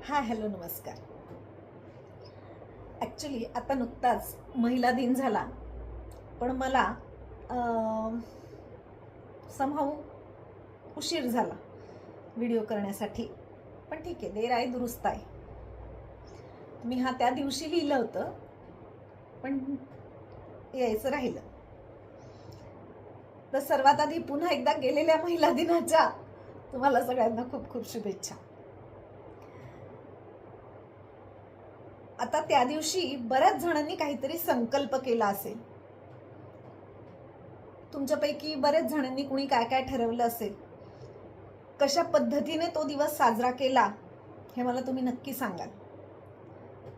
Hi hello नमस्कार. Actually आता नुकताच महिला दिन झाला, पण मला समहाऊ उशीर झाला व्हिडिओ करण्यासाठी. पण ठीक आहे, देर आहे दुरुस्त आहे. मी त्या दिवशी लिहिलं होतं, पण यायचं राहिलं. तर सर्वात आधी पुन्हा एकदा गेलेल्या महिला दिनाच्या तुम्हाला सगळ्यांना खूप खूप शुभेच्छा. आता त्या दिवशी बऱ्याच जणांनी काहीतरी संकल्प केला असेल. तुमच्यापैकी बरेच जणांनी कुणी काय काय ठरवलं असेल. कशा पद्धतीने तो दिवस साजरा केला हे मला तुम्ही नक्की सांगाल.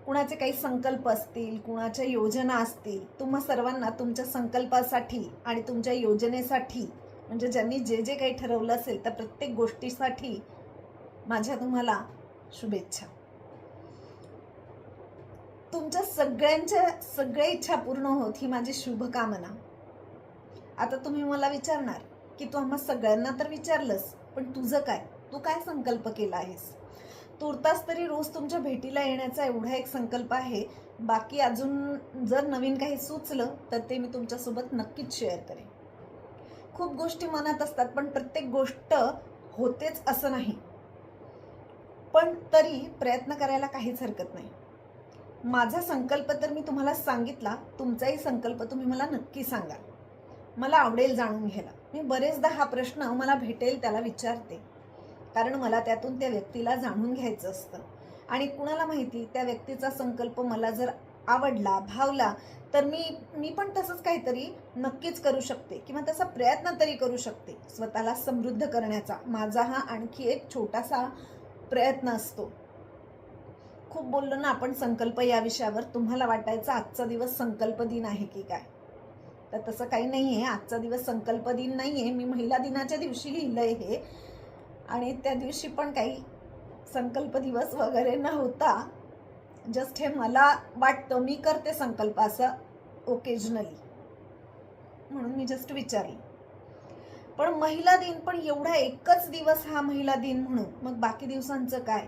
कुणाचे काही संकल्प असतील, कुणाच्या योजना असतील. तुम्हा सर्वांना तुमच्या संकल्पासाठी आणि तुमच्या योजनेसाठी, म्हणजे ज्यांनी जे जे काही ठरवलं असेल त्या प्रत्येक गोष्टीसाठी माझ्या तुम्हाला शुभेच्छा. तुमच्या सगळ्यांच्या सगळ्या इच्छा पूर्ण होत ही माझी शुभकामना. आता तुम्ही मला विचारणार की तू आम्हा सगळ्यांना तर विचारलंस, पण तुझं काय, तू काय संकल्प केला आहेस? तुर्तास तरी रोज तुमच्या भेटीला येण्याचा एवढा एक संकल्प आहे. बाकी अजून जर नवीन काही सुचलं तर ते मी तुमच्यासोबत नक्कीच शेअर करेन. खूप गोष्टी मनात असतात, पण प्रत्येक गोष्ट होतेच असं नाही. पण तरी प्रयत्न करायला काहीच हरकत नाही. माझा संकल्प तर मी तुम्हाला सांगितला, तुमचाही संकल्प तुम्ही मला नक्की सांगा. मला आवडेल जाणून घ्यायला. मी बरेचदा हा प्रश्न मला भेटेल त्याला विचारते, कारण मला त्यातून त्या व्यक्तीला जाणून घ्यायचं असतं. आणि कुणाला माहिती, त्या व्यक्तीचा संकल्प मला जर आवडला, भावला, तर मी पण तसंच काहीतरी नक्कीच करू शकते, किंवा तसा प्रयत्न तरी करू शकते स्वतःला समृद्ध करण्याचा. माझा हा आणखी एक छोटासा प्रयत्न असतो. खूप बोललो ना आपण संकल्प या विषयावर. तुम्हाला वाटायचं आजचा दिवस संकल्प दिन आहे की काय, तर तसं काही नाही आहे. आजचा दिवस संकल्प दिन नाही आहे. मी महिला दिनाच्या दिवशी लिहिलंय हे, आणि त्या दिवशी पण काही संकल्प दिवस वगैरे नव्हता. जस्ट हे मला वाटतं, मी करते संकल्प असं ओकेजनली, म्हणून मी जस्ट विचारलं. पण महिला दिन, पण एवढा एकच दिवस हा महिला दिन म्हणून, मग बाकी दिवसांचं काय?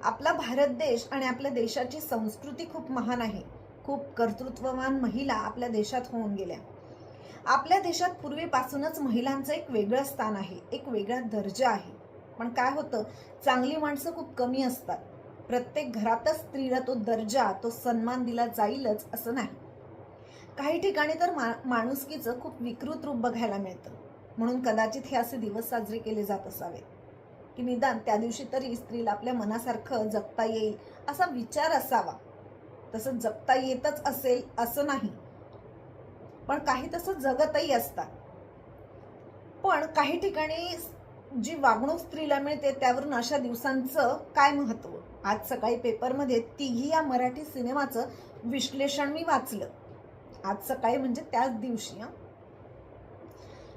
आपला भारत देश आणि आपल्या देशाची संस्कृती खूप महान आहे. खूप कर्तृत्ववान महिला आपल्या देशात होऊन गेल्या. आपल्या देशात पूर्वीपासूनच महिलांचं एक वेगळं स्थान आहे, एक वेगळा दर्जा आहे. पण काय होतं, चांगली माणसं खूप कमी असतात. प्रत्येक घरातच स्त्रीला तो दर्जा, तो सन्मान दिला जाईलच असं नाही. काही ठिकाणी तर माणुसकीचं खूप विकृत रूप बघायला मिळतं. म्हणून कदाचित हे असे दिवस साजरे केले जात असावेत, की निदान त्या दिवशी तरी स्त्रीला आपल्या मनासारखं जगता येईल असा विचार असावा. तसं जगता येतच असेल असं नाही, पण काही तसं जगतही असतात. पण काही ठिकाणी जी वागणूक स्त्रीला मिळते त्यावरून अशा दिवसांचं काय महत्त्व. आज सकाळी पेपरमध्ये तिघी या मराठी सिनेमाचं विश्लेषण मी वाचलं. आज सकाळी म्हणजे त्याच दिवशी.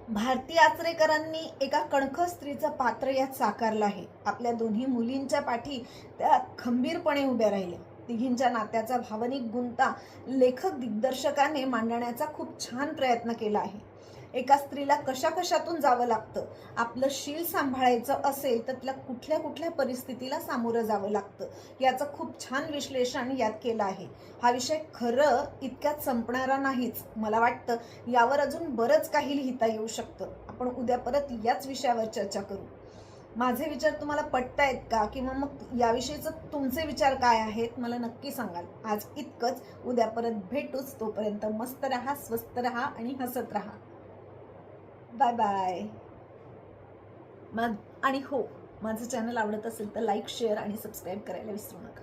भारती आचरेकरांनी एका कणखर स्त्रीचं पात्र यात साकारलं आहे. आपल्या दोन्ही मुलींच्या पाठी त्या खंबीरपणे उभ्या राहिल्या. तिघींच्या नात्याचा भावनिक गुंता लेखक दिग्दर्शकाने मांडण्याचा खूप छान प्रयत्न केला आहे. एका स्त्रीला कशा कशातून जावं लागतं, आपलं शील सांभाळायचं असेल तर तिला कुठल्या कुठल्या परिस्थितीला सामोरं जावं लागतं, याचं खूप छान विश्लेषण यात केलं आहे. हा विषय खरं इतक्यात संपणारा नाहीच. मला वाटतं यावर अजून बरंच काही लिहिता येऊ शकतं. आपण उद्या परत याच विषयावर चर्चा करू. माझे विचार तुम्हाला पटतायत का, किंवा मग याविषयीचं तुमचे विचार काय आहेत मला नक्की सांगाल. आज इतकंच. उद्या परत भेटूच. तोपर्यंत मस्त राहा, स्वस्त राहा आणि हसत राहा. Bye bye. आणि हो, माझं चॅनल आवडत असेल तर लाईक, शेअर आणि सबस्क्राईब करायला विसरू नका.